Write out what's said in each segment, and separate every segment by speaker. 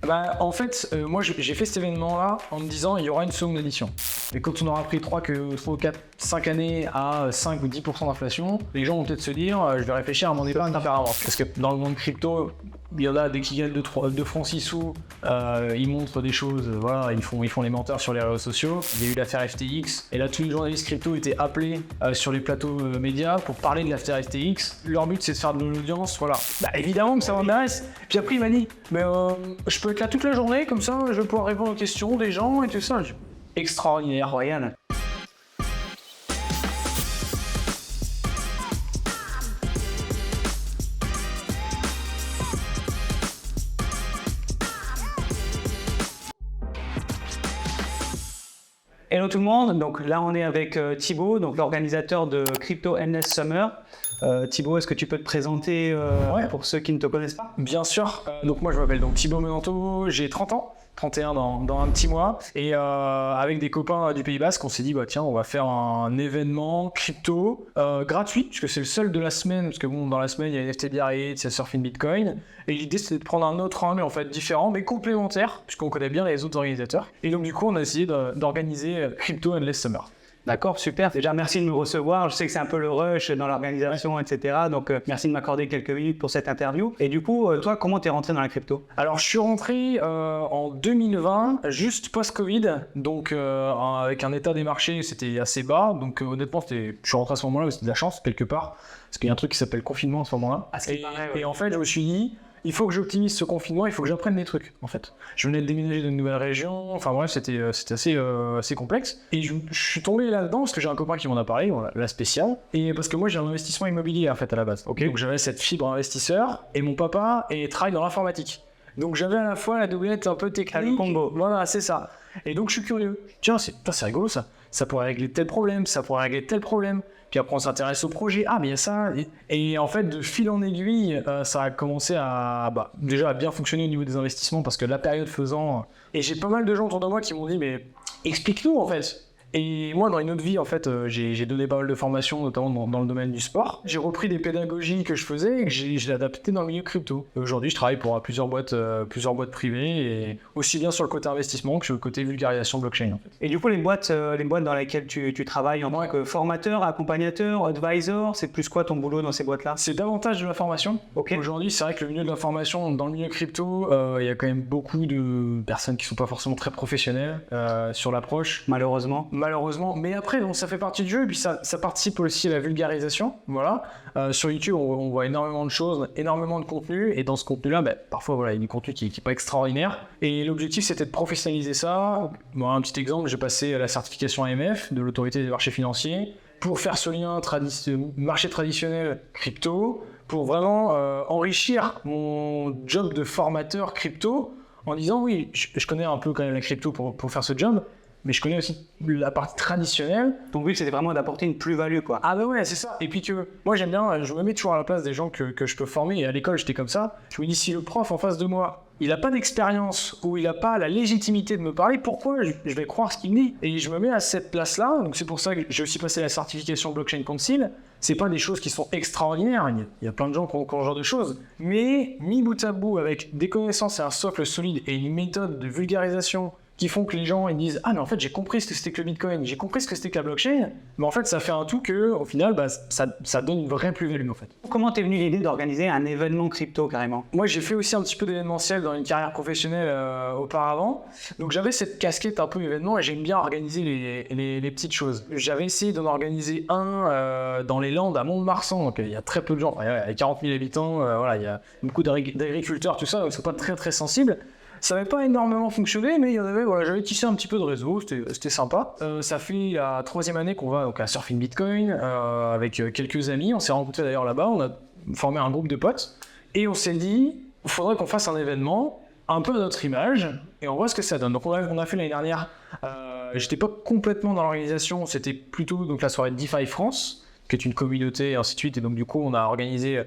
Speaker 1: Bah, en fait, moi j'ai fait cet événement-là en me disant il y aura une seconde édition. Et quand on aura pris 3, 4, 5 années à 5 ou 10% d'inflation, les gens vont peut-être se dire je vais réfléchir à mon épargne différemment. Parce que dans le monde crypto, il y en a dès qu'ils gagnent 2 francs 6 sous, ils montrent des choses, voilà, ils font les menteurs sur les réseaux sociaux. Il y a eu l'affaire FTX, et là tous les journalistes crypto étaient appelés sur les plateaux médias pour parler de l'affaire FTX. Leur but c'est de faire de l'audience, voilà. Bah évidemment que ça m'intéresse. Puis après il m'a dit, mais je peux être là toute la journée, comme ça je vais pouvoir répondre aux questions des gens et tout ça. Extraordinaire, royal.
Speaker 2: Hello tout le monde, donc là on est avec Thibaut, donc l'organisateur de Crypto Endless Summer. Thibaut, est-ce que tu peux te présenter pour ceux qui ne te connaissent pas?
Speaker 1: Bien sûr, donc moi je m'appelle donc Thibaut Menanto, j'ai 30 ans. 31 dans un petit mois, et avec des copains du Pays Basque, on s'est dit bah tiens, on va faire un événement crypto gratuit, puisque c'est le seul de la semaine, parce que bon, dans la semaine il y a NFT Biarritz, il y a Surfing Bitcoin, et l'idée c'était de prendre un autre angle en fait différent mais complémentaire, puisqu'on connaît bien les autres organisateurs, et donc du coup on a essayé d'organiser Crypto Endless Summer.
Speaker 2: D'accord, super. Déjà, merci de me recevoir. Je sais que c'est un peu le rush dans l'organisation, etc. Donc, merci de m'accorder quelques minutes pour cette interview. Et du coup, toi, comment t'es rentré dans la crypto?
Speaker 1: Alors, je suis rentré en 2020, juste post-Covid, donc avec un état des marchés, c'était assez bas. Donc, honnêtement, je suis rentré à ce moment-là, mais c'était de la chance, quelque part, parce qu'il y a un truc qui s'appelle confinement à ce moment-là. Et en fait, je me suis dit, il faut que j'optimise ce confinement, il faut que j'apprenne des trucs, en fait. Je venais de déménager dans une nouvelle région, enfin bref, c'était assez complexe. Et je suis tombé là-dedans parce que j'ai un copain qui m'en a parlé, voilà, la spéciale. Et parce que moi, j'ai un investissement immobilier, en fait, à la base.
Speaker 2: Okay.
Speaker 1: Donc j'avais cette fibre investisseur, et mon papa travaille dans l'informatique. Donc j'avais à la fois la doublette un peu technique.
Speaker 2: Le combo.
Speaker 1: Voilà, c'est ça. Et donc je suis curieux. Tiens, c'est rigolo ça. Ça pourrait régler tel problème, ça pourrait régler tel problème. Puis après on s'intéresse au projet. Ah mais il y a ça. Et en fait de fil en aiguille, ça a commencé déjà à bien fonctionner au niveau des investissements parce que la période faisant. Et j'ai pas mal de gens autour de moi qui m'ont dit mais explique-nous en fait. Et moi, dans une autre vie, en fait, j'ai donné pas mal de formations, notamment dans le domaine du sport. J'ai repris des pédagogies que je faisais et que j'ai adapté dans le milieu crypto. Aujourd'hui, je travaille pour plusieurs boîtes privées, et aussi bien sur le côté investissement que sur le côté vulgarisation blockchain. En fait.
Speaker 2: Et du coup, les boîtes dans lesquelles tu travailles en tant que formateur, accompagnateur, advisor, c'est plus quoi ton boulot dans ces boîtes-là?
Speaker 1: C'est davantage de la formation.
Speaker 2: Okay.
Speaker 1: Aujourd'hui, c'est vrai que le milieu de l'information, dans le milieu crypto, il y a quand même beaucoup de personnes qui sont pas forcément très professionnelles sur l'approche. Malheureusement, mais après, bon, ça fait partie du jeu, et puis ça participe aussi à la vulgarisation. Voilà. Sur YouTube, on voit énormément de choses, énormément de contenu, et dans ce contenu-là, parfois, voilà, il y a du contenu qui n'est pas extraordinaire. Et l'objectif, c'était de professionnaliser ça. Bon, un petit exemple, j'ai passé la certification AMF de l'autorité des marchés financiers pour faire ce lien marché traditionnel crypto, pour vraiment enrichir mon job de formateur crypto en disant oui, je connais un peu quand même la crypto pour faire ce job. Mais je connais aussi la partie traditionnelle.
Speaker 2: Ton but, c'était vraiment d'apporter une plus-value, quoi.
Speaker 1: Ah bah ouais, c'est ça. Et puis que moi, j'aime bien, je me mets toujours à la place des gens que je peux former. Et à l'école, j'étais comme ça. Je me dis, si le prof en face de moi, il n'a pas d'expérience ou il n'a pas la légitimité de me parler, pourquoi je vais croire ce qu'il me dit? Et je me mets à cette place-là. Donc c'est pour ça que j'ai aussi passé la certification Blockchain Council. C'est pas des choses qui sont extraordinaires. Il y a plein de gens qui ont ce genre de choses. Mais mis bout à bout avec des connaissances et un socle solide et une méthode de vulgarisation qui font que les gens ils disent « Ah mais en fait j'ai compris ce que c'était que le Bitcoin, j'ai compris ce que c'était que la blockchain », mais en fait ça fait un tout que au final ça donne une vraie plus-value en fait.
Speaker 2: Comment t'es venue l'idée d'organiser un événement crypto carrément?
Speaker 1: Moi j'ai fait aussi un petit peu d'événementiel dans une carrière professionnelle auparavant, donc j'avais cette casquette un peu événement et j'aime bien organiser les petites choses. J'avais essayé d'en organiser un dans les Landes à Mont-de-Marsan, donc il y a très peu de gens, il y a 40 000 habitants, voilà, il y a beaucoup d'agriculteurs, tout ça, donc c'est pas très très sensible. Ça n'avait pas énormément fonctionné, mais il y en avait, voilà, j'avais tissé un petit peu de réseau, c'était sympa. Ça fait la 3e année qu'on va donc, à Surfing Bitcoin avec quelques amis. On s'est rencontrés d'ailleurs là-bas, on a formé un groupe de potes et on s'est dit, il faudrait qu'on fasse un événement un peu à notre image et on voit ce que ça donne. Donc on a fait l'année dernière, j'étais pas complètement dans l'organisation, c'était plutôt donc, la soirée DeFi France, qui est une communauté et ainsi de suite. Et donc du coup on a organisé,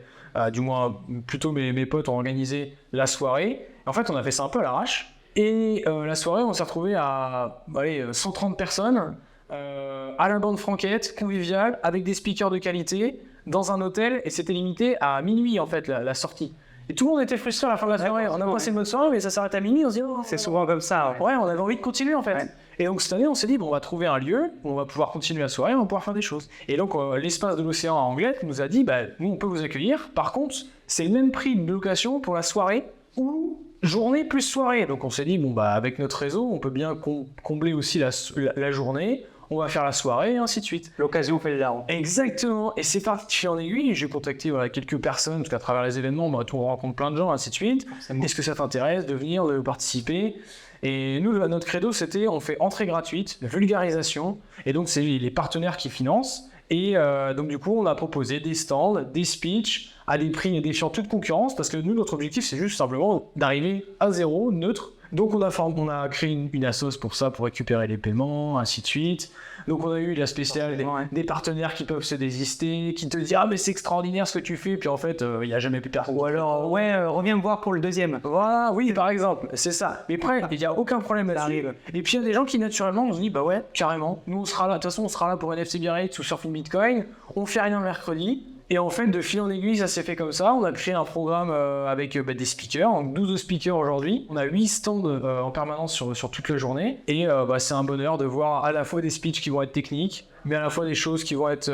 Speaker 1: du moins plutôt mes potes ont organisé la soirée. En fait, on a fait ça un peu à l'arrache. Et la soirée, on s'est retrouvé à 130 personnes, à la bande franquette, conviviale, avec des speakers de qualité, dans un hôtel. Et c'était limité à minuit, en fait, la sortie. Et tout le monde était frustré à la fin de la soirée. On a passé une bonne soirée, mais ça s'arrête à minuit. On se dit, oh,
Speaker 2: C'est souvent comme ça. Ouais.
Speaker 1: ouais, on avait envie de continuer en fait.
Speaker 2: Ouais.
Speaker 1: Et donc cette année, on s'est dit, bon, on va trouver un lieu où on va pouvoir continuer la soirée, on va pouvoir faire des choses. Et donc l'espace de l'océan à Anglette nous a dit, bah, nous, on peut vous accueillir. Par contre, c'est le même prix de location pour la soirée ou journée plus soirée. Donc on s'est dit, bon, bah, avec notre réseau, on peut bien combler aussi la journée. On va faire la soirée, et ainsi de suite.
Speaker 2: L'occasion fait le larron.
Speaker 1: Exactement. Et c'est parti de fil en aiguille. J'ai contacté quelques personnes, parce qu'à travers les événements, bah, on rencontre plein de gens, ainsi de suite. Est-ce que ça t'intéresse de venir, de participer? Et nous, notre credo, c'était on fait entrée gratuite, vulgarisation. Et donc, c'est les partenaires qui financent. Et donc, du coup, on a proposé des stands, des speeches, à des prix défiant toute concurrence, parce que nous, notre objectif, c'est juste simplement d'arriver à zéro, neutre. Donc on a créé une assoce pour ça, pour récupérer les paiements, ainsi de suite. Donc on a eu la spéciale des partenaires qui peuvent se désister, qui te disent « Ah mais c'est extraordinaire ce que tu fais », puis en fait, il n'y a jamais plus personne.
Speaker 2: Ou alors, reviens me voir pour le deuxième.
Speaker 1: Voilà, oui, par exemple, c'est ça. Mais après, il n'y a aucun problème là-dessus.
Speaker 2: arrive.
Speaker 1: Et puis il y a des gens qui naturellement, on se dit « Bah ouais, carrément, nous on sera là, de toute façon on sera là pour NFT Biarritz ou Surfing Bitcoin, on fait rien le mercredi ». Et en fait, de fil en aiguille, ça s'est fait comme ça. On a créé un programme avec des speakers, donc 12 speakers aujourd'hui. On a 8 stands en permanence sur toute la journée. Et c'est un bonheur de voir à la fois des speeches qui vont être techniques, mais à la fois des choses qui vont être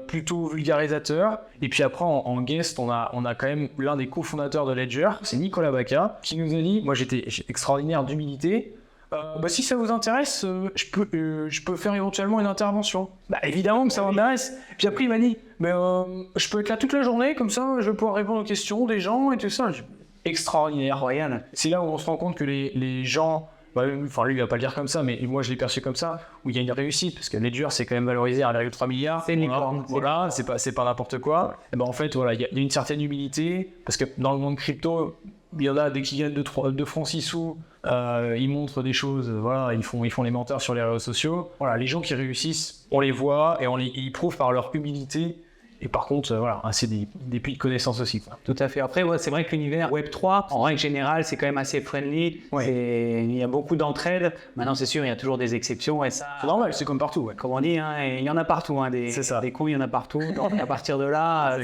Speaker 1: plutôt vulgarisateurs. Et puis après, en guest, on a quand même l'un des cofondateurs de Ledger, c'est Nicolas Baca, qui nous a dit, moi j'étais extraordinaire d'humilité, si ça vous intéresse, je peux faire éventuellement une intervention. Bah évidemment que ça m'intéresse. Puis après il m'a dit, mais je peux être là toute la journée, comme ça je vais pouvoir répondre aux questions des gens et tout ça. Extraordinaire, royal. C'est là où on se rend compte que les gens, enfin lui il va pas le dire comme ça, mais moi je l'ai perçu comme ça, où il y a une réussite, parce que Ledger c'est quand même valorisé à 1,3 milliard.
Speaker 2: C'est une licorne.
Speaker 1: Voilà, c'est pas n'importe quoi. Et ben en fait voilà, il y a une certaine humilité, parce que dans le monde crypto, il y en a dès qu'ils gagnent 2 francs 6 sous, ils montrent des choses, voilà, ils font les menteurs sur les réseaux sociaux. Voilà, les gens qui réussissent, on les voit et ils prouvent par leur humilité. Et par contre, voilà, c'est des puits de connaissances aussi, quoi.
Speaker 2: Tout à fait. Après, c'est vrai que l'univers Web3, en règle générale, c'est quand même assez friendly.
Speaker 1: Ouais.
Speaker 2: Il y a beaucoup d'entraide. Maintenant, c'est sûr, il y a toujours des exceptions. Et ça,
Speaker 1: c'est normal, c'est comme partout. Ouais.
Speaker 2: Comme on dit, il y en a partout.
Speaker 1: C'est ça.
Speaker 2: Des cons, il y en a partout. Donc, à partir de là,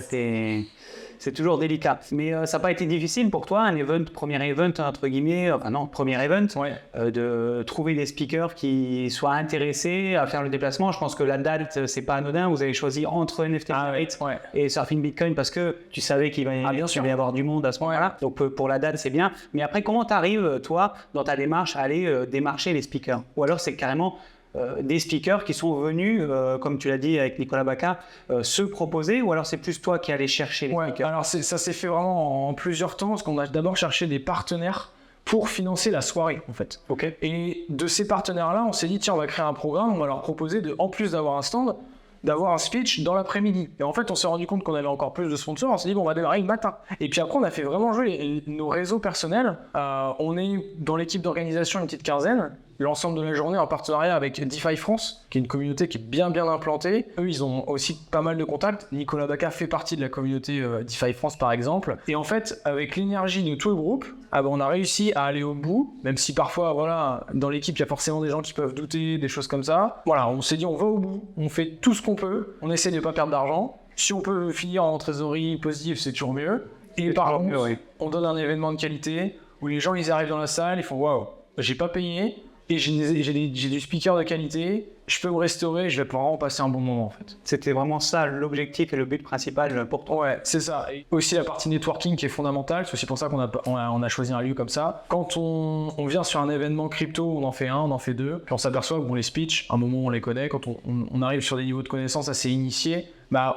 Speaker 2: c'est toujours délicat. Mais ça n'a pas été difficile pour toi, premier event, entre guillemets, premier event, de trouver des speakers qui soient intéressés à faire le déplacement. Je pense que la date, c'est pas anodin. Vous avez choisi entre NFT Biarritz et Surfing Bitcoin parce que tu savais qu'il va y avoir du monde à ce moment-là. Donc pour la date, c'est bien. Mais après, comment tu arrives, toi, dans ta démarche, à aller démarcher les speakers? Ou alors c'est carrément des speakers qui sont venus, comme tu l'as dit avec Nicolas Baca, se proposer, ou alors c'est plus toi qui allais chercher les speakers?
Speaker 1: Alors ça s'est fait vraiment en plusieurs temps, parce qu'on a d'abord cherché des partenaires pour financer la soirée, en fait.
Speaker 2: Okay.
Speaker 1: Et de ces partenaires-là, on s'est dit, tiens, on va créer un programme, on va leur proposer, en plus d'avoir un stand, d'avoir un speech dans l'après-midi. Et en fait, on s'est rendu compte qu'on avait encore plus de sponsors, on s'est dit, bon, on va démarrer le matin. Et puis après, on a fait vraiment jouer nos réseaux personnels. On est dans l'équipe d'organisation une petite quinzaine, l'ensemble de la journée en partenariat avec DeFi France, qui est une communauté qui est bien implantée. Eux, ils ont aussi pas mal de contacts. Nicolas Baca fait partie de la communauté DeFi France, par exemple. Et en fait, avec l'énergie de tout le groupe, on a réussi à aller au bout, même si parfois, voilà, dans l'équipe, il y a forcément des gens qui peuvent douter, des choses comme ça. Voilà, on s'est dit, on va au bout, on fait tout ce qu'on peut, on essaie de ne pas perdre d'argent. Si on peut finir en trésorerie positive, c'est toujours mieux. Et par contre, on donne un événement de qualité où les gens, ils arrivent dans la salle, ils font « Waouh, j'ai pas payé ». Et j'ai du speaker de qualité, je peux me restaurer, je vais pouvoir vraiment passer un bon moment en fait.
Speaker 2: C'était vraiment ça l'objectif et le but principal pour toi.
Speaker 1: Ouais, c'est ça. Et aussi la partie networking qui est fondamentale, c'est aussi pour ça qu'on a choisi un lieu comme ça. Quand on vient sur un événement crypto, on en fait un, on en fait deux, puis on s'aperçoit que les speeches, à un moment on les connaît, quand on arrive sur des niveaux de connaissances assez initiés,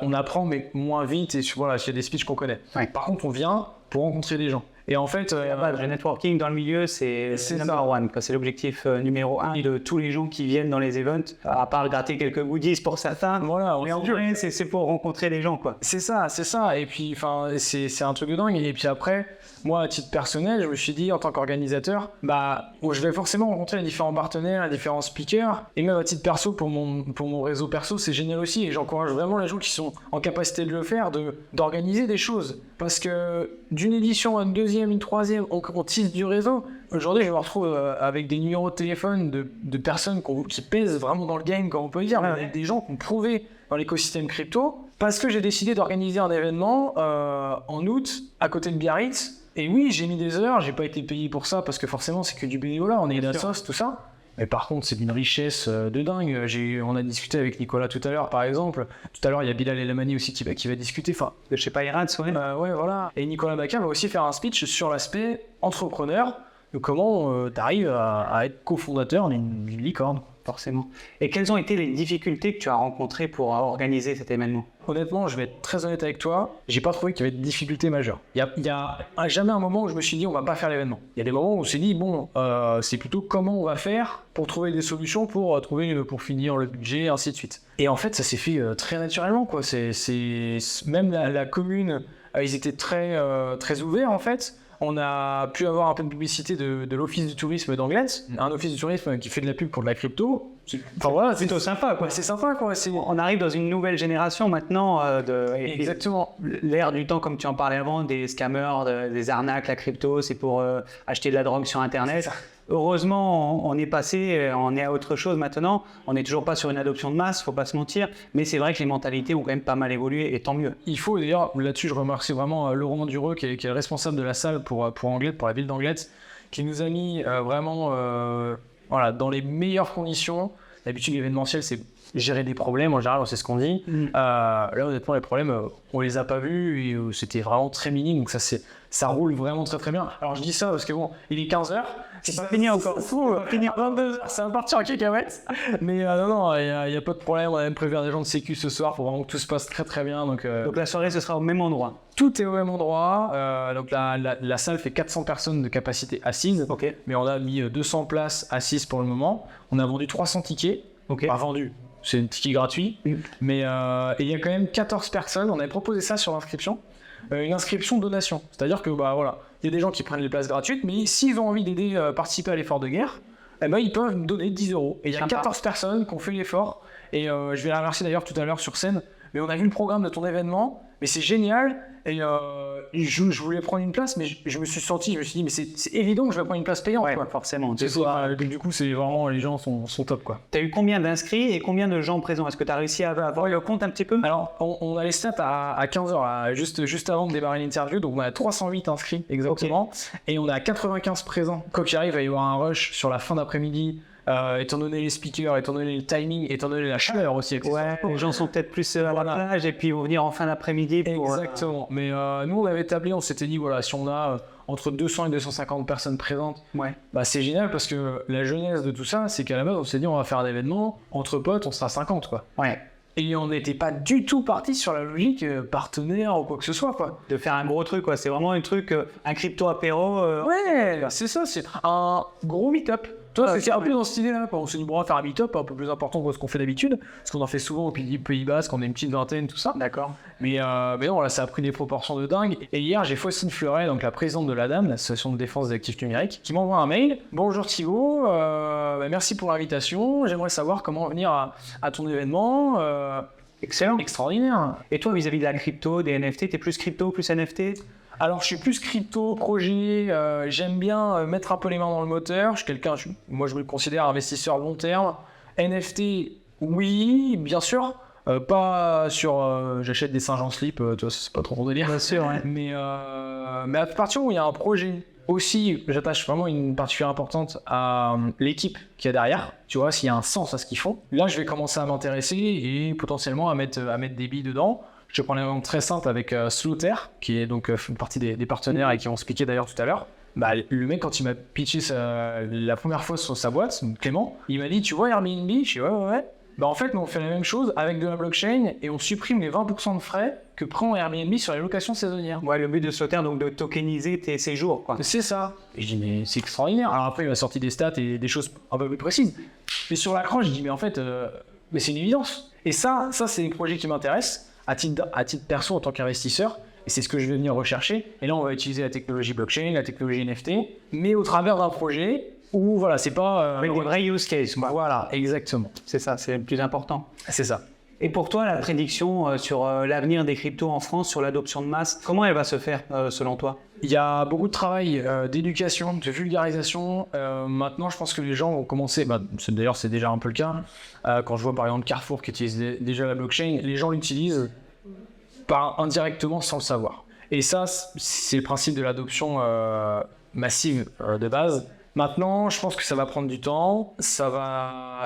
Speaker 1: on apprend mais moins vite et voilà, il y a des speeches qu'on connaît. Ouais. Par contre, on vient pour rencontrer des gens. Et en fait,
Speaker 2: le networking dans le milieu, c'est number one. C'est l'objectif numéro 1 de tous les gens qui viennent dans les events. À part gratter quelques goodies pour certains, voilà. Mais en vrai, c'est pour rencontrer les gens, quoi.
Speaker 1: C'est ça. Et puis, c'est un truc de dingue. Et puis après, moi, à titre personnel, je me suis dit, en tant qu'organisateur, je vais forcément rencontrer les différents partenaires, les différents speakers. Et même à titre perso, pour mon réseau perso, c'est génial aussi. Et j'encourage vraiment les gens qui sont en capacité de le faire, d'organiser des choses. Parce que d'une édition à une deuxième, une troisième, on tisse du réseau. Aujourd'hui, je me retrouve avec des numéros de téléphone de personnes qui pèsent vraiment dans le game, comme on peut dire, avec des gens qui ont prouvé dans l'écosystème crypto, Parce que j'ai décidé d'organiser un événement en août à côté de Biarritz. Et oui, j'ai mis des heures, j'ai pas été payé pour ça parce que forcément c'est que du bénévolat, on est de la sauce, tout ça. Mais par contre, c'est d'une richesse de dingue. On a discuté avec Nicolas tout à l'heure, par exemple. Tout à l'heure, il y a Bilal Elamani aussi qui va discuter. Enfin,
Speaker 2: De chez Pirates, ouais.
Speaker 1: ouais, voilà. Et Nicolas Baca va aussi faire un speech sur l'aspect entrepreneur, de comment tu arrives à être cofondateur d'une licorne.
Speaker 2: Forcément. Et quelles ont été les difficultés que tu as rencontrées pour organiser cet événement?
Speaker 1: Honnêtement, je vais être très honnête avec toi, j'ai pas trouvé qu'il y avait de difficultés majeures. Il y a jamais un moment où je me suis dit on va pas faire l'événement. Il y a des moments où on s'est dit bon, c'est plutôt comment on va faire pour trouver des solutions pour finir le budget, ainsi de suite. Et en fait, ça s'est fait très naturellement, quoi. Même la commune, ils étaient très ouverts en fait. On a pu avoir un peu de publicité de l'Office du tourisme d'Anglet, un office du tourisme qui fait de la pub pour de la crypto.
Speaker 2: Enfin voilà, c'est plutôt sympa, quoi.
Speaker 1: C'est sympa, quoi.
Speaker 2: On arrive dans une nouvelle génération maintenant
Speaker 1: Exactement.
Speaker 2: L'ère du temps, comme tu en parlais avant, des scammers, des arnaques, la crypto, c'est pour acheter de la drogue sur Internet. Heureusement, on est passé, on est à autre chose maintenant. On n'est toujours pas sur une adoption de masse, faut pas se mentir. Mais c'est vrai que les mentalités ont quand même pas mal évolué, et tant mieux.
Speaker 1: Il faut d'ailleurs, là-dessus, je remercie vraiment Laurent Dureux, qui est le responsable de la salle pour Anglet, pour la ville d'Anglet, qui nous a mis vraiment dans les meilleures conditions. D'habitude, l'événementiel, c'est gérer des problèmes, en général, on sait ce qu'on dit. Là, honnêtement, les problèmes, on les a pas vus, et c'était vraiment très minime, donc ça roule vraiment très très bien. Alors je dis ça parce que bon, il est 15h,
Speaker 2: c'est pas fini encore.
Speaker 1: Finir 22h, ça va partir en cacahuète. Mais non, il n'y a pas de problème, on a même prévu des gens de sécu ce soir pour vraiment que tout se passe très très bien. Donc
Speaker 2: la soirée, ce sera au même endroit.
Speaker 1: Tout est au même endroit, donc la salle fait 400 personnes de capacité assise,
Speaker 2: Okay.
Speaker 1: Mais on a mis 200 places assises pour le moment. On a vendu 300 tickets, pas vendus. C'est un ticket gratuit, mais il y a quand même 14 personnes, on avait proposé ça sur l'inscription, une inscription donation. C'est-à-dire que il y a des gens qui prennent les places gratuites, mais s'ils ont envie d'aider, participer à l'effort de guerre, ils peuvent nous donner 10 €. Et il y a 14 personnes qui ont fait l'effort, et je vais la remercier d'ailleurs tout à l'heure sur scène, mais on a vu le programme de ton événement, mais c'est génial, et je voulais prendre une place, mais je me suis dit, mais c'est évident que je vais prendre une place payante.
Speaker 2: Ouais, quoi. Forcément.
Speaker 1: Du coup, c'est vraiment, les gens sont top, quoi.
Speaker 2: Tu as eu combien d'inscrits et combien de gens présents? Est-ce que tu as réussi à avoir le compte un petit peu?
Speaker 1: Alors, on a les stats à 15h, juste avant de démarrer l'interview, donc on a 308 inscrits exactement, et on a 95 présents. Quoi qu'il arrive, il va y avoir un rush sur la fin d'après-midi. Étant donné les speakers, étant donné le timing, étant donné la chaleur aussi.
Speaker 2: Ouais, les gens sont peut-être plus à la plage et puis ils vont venir en fin d'après-midi.
Speaker 1: Exactement. Mais nous, on avait établi, on s'était dit, si on a entre 200 et 250 personnes présentes, c'est génial parce que la jeunesse de tout ça, c'est qu'à la base, on s'est dit, on va faire un événement, entre potes, on sera 50, quoi.
Speaker 2: Ouais.
Speaker 1: Et on n'était pas du tout parti sur la logique partenaire ou quoi que ce soit, quoi.
Speaker 2: De faire un gros truc, quoi. C'est vraiment un truc, un crypto apéro.
Speaker 1: Ouais, c'est ça, c'est un gros meet-up. Toi, c'est un peu dans cette idée-là. On s'est dit, on va faire un meet-up un peu plus important que ce qu'on fait d'habitude, parce qu'on en fait souvent au Pays Basque, on est une petite vingtaine, tout ça.
Speaker 2: D'accord.
Speaker 1: Mais non, là, ça a pris des proportions de dingue. Et hier, j'ai Faustine Fleuret, donc la présidente de l'ADAM, l'association de défense des actifs numériques, qui m'envoie un mail. Bonjour Thibaut, merci pour l'invitation. J'aimerais savoir comment venir à ton événement.
Speaker 2: Excellent.
Speaker 1: Extraordinaire.
Speaker 2: Et toi, vis-à-vis de la crypto, des NFT, t'es plus crypto, plus NFT?
Speaker 1: Alors, je suis plus crypto, projet, j'aime bien mettre un peu les mains dans le moteur. Moi, je me considère investisseur long terme. NFT, oui, bien sûr. Pas sur j'achète des singes en slip, tu vois, c'est pas trop mon délire.
Speaker 2: Bien sûr, ouais.
Speaker 1: Mais à partir où il y a un projet, aussi, j'attache vraiment une particulière importante à l'équipe qu'il y a derrière. Tu vois, s'il y a un sens à ce qu'ils font. Là, je vais commencer à m'intéresser et potentiellement à mettre des billes dedans. Je prends un exemple très simple avec Slaughter, qui est donc une partie des partenaires et qui vont se piquer d'ailleurs tout à l'heure. Le mec, quand il m'a pitché la première fois sur sa boîte, Clément, il m'a dit, tu vois Airbnb? Je dis ouais. En fait, nous on fait la même chose avec de la blockchain et on supprime les 20% de frais que prend Airbnb sur les locations saisonnières.
Speaker 2: Ouais, le but de Slaughter, donc de tokeniser tes séjours, quoi.
Speaker 1: C'est ça. Et je dis, mais c'est extraordinaire. Alors après, il m'a sorti des stats et des choses un peu plus précises. Mais sur l'accroche, je dis, mais en fait, mais c'est une évidence. Et ça c'est des projets qui m'intéressent à titre perso en tant qu'investisseur. Et c'est ce que je vais venir rechercher. Et là, on va utiliser la technologie blockchain, la technologie NFT, mais au travers d'un projet où, voilà, c'est pas...
Speaker 2: avec des vrais use cases, quoi.
Speaker 1: Voilà, exactement.
Speaker 2: C'est ça, c'est le plus important.
Speaker 1: C'est ça.
Speaker 2: Et pour toi, la prédiction sur l'avenir des cryptos en France, sur l'adoption de masse, comment elle va se faire selon toi?
Speaker 1: Il y a beaucoup de travail d'éducation, de vulgarisation. Maintenant, je pense que les gens vont commencer, d'ailleurs c'est déjà un peu le cas, quand je vois par exemple Carrefour qui utilise déjà la blockchain, les gens l'utilisent indirectement sans le savoir. Et ça, c'est le principe de l'adoption massive de base. Maintenant, je pense que ça va prendre du temps.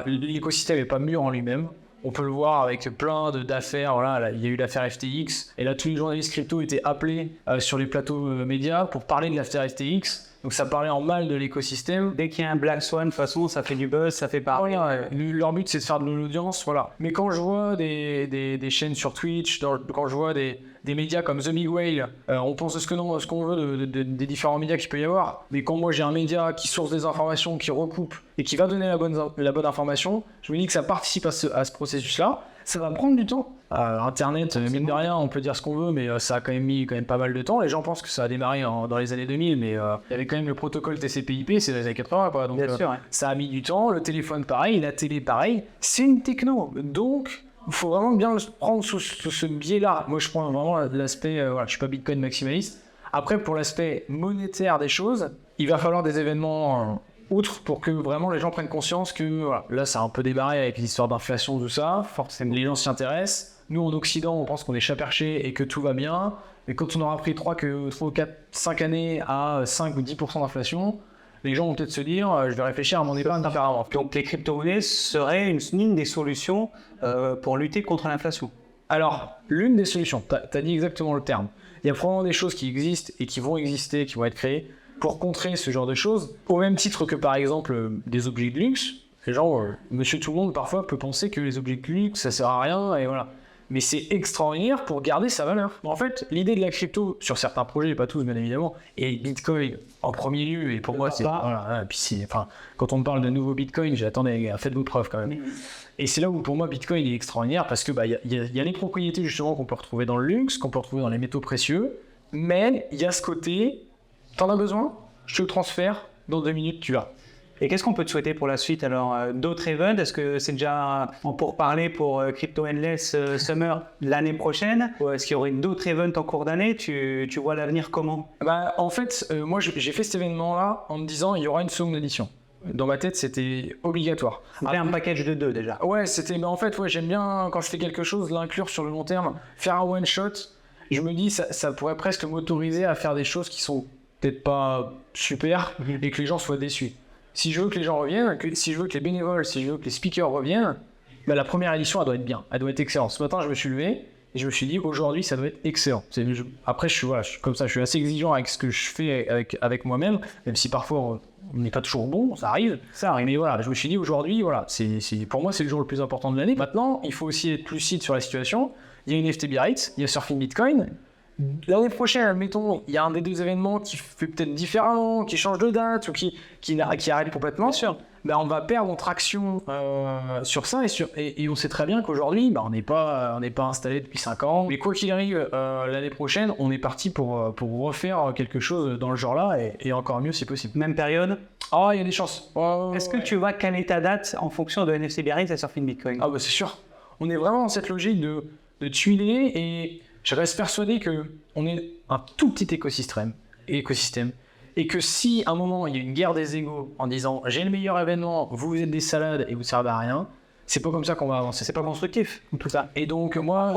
Speaker 1: L'écosystème n'est pas mûr en lui-même. On peut le voir avec plein d'affaires. Voilà, là, il y a eu l'affaire FTX. Et là, tous les journalistes crypto étaient appelés sur les plateaux médias pour parler de l'affaire FTX. Donc ça parlait en mal de l'écosystème.
Speaker 2: Dès qu'il y a un Black Swan, de toute façon, ça fait du buzz, ça fait parler.
Speaker 1: Leur but, c'est de faire de l'audience, voilà. Mais quand je vois des chaînes sur Twitch, quand je vois des médias comme The Big Whale, on pense ce qu'on veut des différents médias qu'il peut y avoir. Mais quand moi j'ai un média qui source des informations, qui recoupe et qui va donner la bonne information, je me dis que ça participe à ce processus-là. Ça va prendre du temps. Internet, mine de rien, on peut dire ce qu'on veut, mais ça a quand même mis pas mal de temps. Les gens pensent que ça a démarré dans les années 2000, mais il y avait quand même le protocole TCP/IP, c'est dans les années 80, quoi. Donc
Speaker 2: Bien sûr,
Speaker 1: ça a mis du temps. Le téléphone, pareil, la télé, pareil. C'est une techno. Donc, il faut vraiment bien le prendre sous ce biais-là. Moi, je prends vraiment l'aspect... voilà, je suis pas Bitcoin maximaliste. Après, pour l'aspect monétaire des choses, il va falloir des événements... outre pour que vraiment les gens prennent conscience que voilà, là ça a un peu démarré avec l'histoire d'inflation, tout ça, forcément les gens s'y intéressent. Nous en Occident on pense qu'on est chat perché et que tout va bien, mais quand on aura pris 3, 4, 5 années à 5 ou 10% d'inflation, les gens vont peut-être se dire je vais réfléchir à mon épargne différemment.
Speaker 2: Donc les crypto-monnaies seraient une des solutions pour lutter contre l'inflation.
Speaker 1: Alors, l'une des solutions, t'as dit exactement le terme. Il y a probablement des choses qui existent et qui vont exister, qui vont être créées pour contrer ce genre de choses, au même titre que par exemple des objets de luxe. Les gens, monsieur tout le monde parfois peut penser que les objets de luxe ça sert à rien et voilà. Mais c'est extraordinaire pour garder sa valeur. En fait, l'idée de la crypto sur certains projets, pas tous bien évidemment, et Bitcoin en premier lieu, et pour moi c'est... Voilà, et puis quand on me parle de nouveau Bitcoin, j'attendais, faites vos preuves quand même. Et c'est là où pour moi Bitcoin est extraordinaire parce que y a les propriétés justement qu'on peut retrouver dans le luxe, qu'on peut retrouver dans les métaux précieux, mais il y a ce côté... T'en as besoin? Je te le transfère, dans 2 minutes tu l'as.
Speaker 2: Et qu'est-ce qu'on peut te souhaiter pour la suite? Alors, d'autres events, est-ce que c'est déjà en pourparlers pour Crypto Endless Summer l'année prochaine? Ou est-ce qu'il y aurait d'autres events en cours d'année? Tu vois l'avenir comment?
Speaker 1: En fait, moi j'ai fait cet événement-là en me disant il y aura une seconde édition. Dans ma tête, c'était obligatoire.
Speaker 2: C'était un package de 2 déjà.
Speaker 1: Ouais, en fait, j'aime bien quand je fais quelque chose, l'inclure sur le long terme, faire un one-shot. Je me dis ça pourrait presque m'autoriser à faire des choses qui sont peut-être pas super et que les gens soient déçus. Si je veux que les gens reviennent, si je veux que les bénévoles, si je veux que les speakers reviennent, la première édition elle doit être bien, elle doit être excellente. Ce matin je me suis levé et je me suis dit aujourd'hui ça doit être excellent. Après je suis comme ça, je suis assez exigeant avec ce que je fais avec moi-même, même si parfois on n'est pas toujours bon, ça arrive. Mais voilà, je me suis dit aujourd'hui voilà, pour moi c'est le jour le plus important de l'année. Maintenant il faut aussi être lucide sur la situation. Il y a une FTB Rate, il y a Surfing Bitcoin. L'année prochaine, admettons, il y a un des 2 événements qui fait peut-être différemment, qui change de date ou qui arrête complètement. Bien sûr. On va perdre en traction sur ça et on sait très bien qu'aujourd'hui, on n'est pas installé depuis 5 ans. Mais quoi qu'il arrive, l'année prochaine, on est parti pour refaire quelque chose dans le genre-là et encore mieux si possible.
Speaker 2: Même période?
Speaker 1: Il y a des chances.
Speaker 2: Est-ce que tu vas caler ta date en fonction de NFT Biarritz et Surfing Bitcoin?
Speaker 1: C'est sûr. On est vraiment dans cette logique de tuiler et... Je reste persuadé qu'on est un tout petit écosystème et que si à un moment il y a une guerre des égos en disant j'ai le meilleur événement, vous êtes des salades et vous servez à rien, c'est pas comme ça qu'on va avancer.
Speaker 2: C'est pas constructif, tout ça.
Speaker 1: Et donc moi...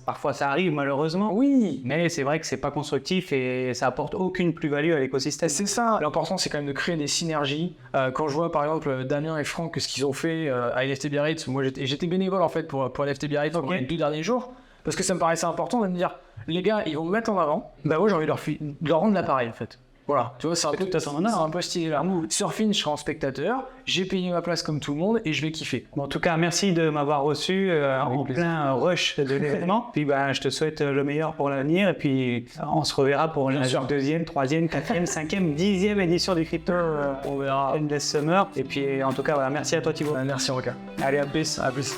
Speaker 2: Parfois ça arrive malheureusement.
Speaker 1: Oui.
Speaker 2: Mais c'est vrai que c'est pas constructif et ça apporte aucune plus-value à l'écosystème.
Speaker 1: C'est ça. L'important c'est quand même de créer des synergies. Quand je vois par exemple Damien et Franck ce qu'ils ont fait à LFT Biarritz, moi j'étais bénévole en fait pour LFT Biarritz pendant les 2 derniers jours. Parce que ça me paraissait important de me dire, les gars, ils vont me mettre en avant. Moi, j'ai envie de leur rendre l'appareil, en fait. Voilà, tu vois, c'est un peu stylé là. Surfing, je serai en spectateur, j'ai payé ma place comme tout le monde et je vais kiffer.
Speaker 2: En tout cas, merci de m'avoir reçu en plein rush de l'événement. Puis je te souhaite le meilleur pour l'avenir et puis on se reverra pour la 2e, 3e, 4e, 5e, 10e édition du Crypto
Speaker 1: on verra.
Speaker 2: Endless Summer. Et puis en tout cas, merci à toi Thibaut.
Speaker 1: Merci Roca.
Speaker 2: Allez, à plus.
Speaker 1: À plus.